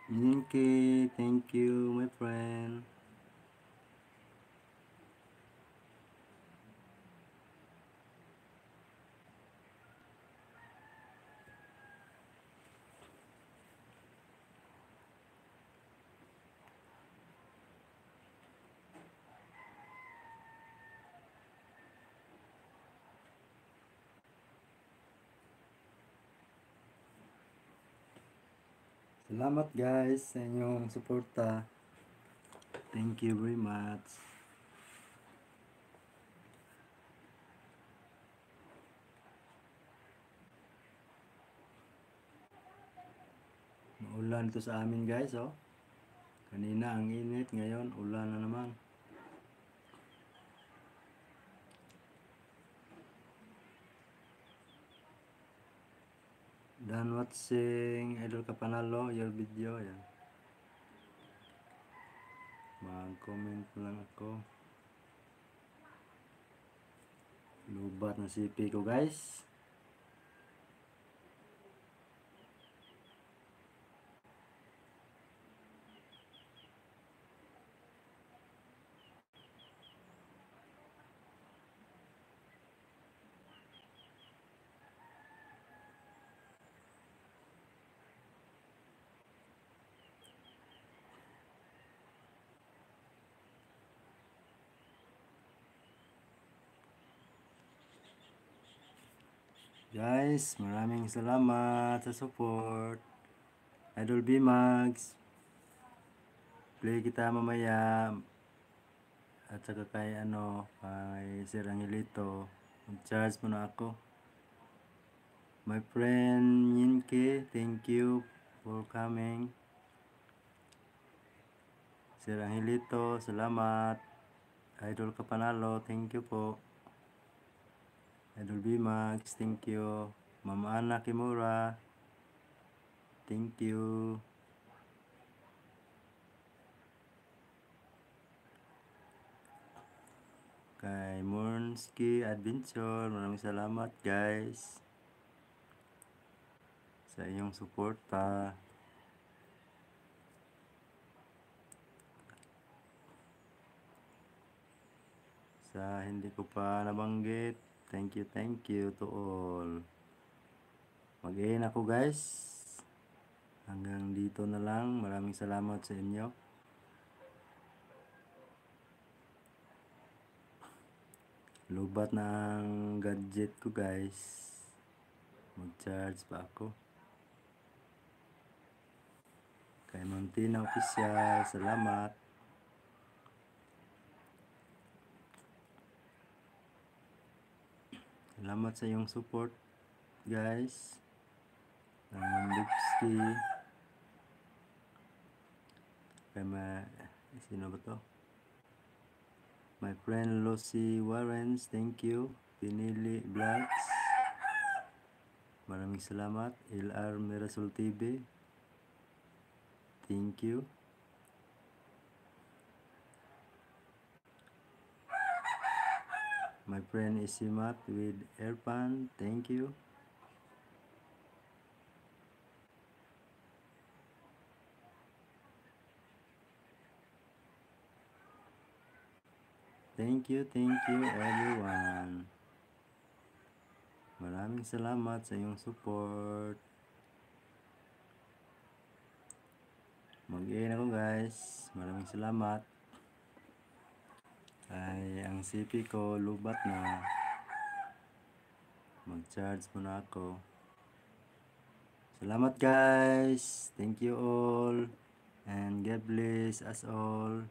Ninki, thank you, my friend. Salamat guys sa inyong suporta. Thank you very much. Maulan ito sa amin guys, oh. Kanina ang init, ngayon ulan na naman. Done watching Idol Kapanalo, your video. Yan. Mag-comment lang ako. Lubat na CP ko guys. Guys, maraming salamat sa support. Idol B-Mags. Play kita mamaya. At saka kay kay Sir Angelito. Mag-charge muna ako. My friend Yinke, thank you for coming. Sir Angelito, salamat. Idol Kapanalo, thank you po. Idol B-Max, thank you. Mama Ana Kimura, thank you. Kay Murnski Adventure, maraming salamat guys sa iyong suporta. Sa hindi ko pa nabanggit, thank you to all. Mag-end ako guys. Hanggang dito na lang. Maraming salamat sa inyo. Lubat na ang gadget ko guys. Mag-charge pa ako. Kay Montina Official, salamat. Salamat sa iyong support guys. Ang Lipski. Kay sino ba to? My friend Lucy Warrens, thank you. Pinili Vlogs, maraming salamat. LR Mirasol TV, thank you. My friend Isimat with Erpan, thank you. Thank you everyone. Maraming salamat sa iyong support. Mag-end ako guys. Maraming salamat. Ay, ang CP ko lubat na. Mag-charge muna ako. Salamat guys. Thank you all. And God bless us all.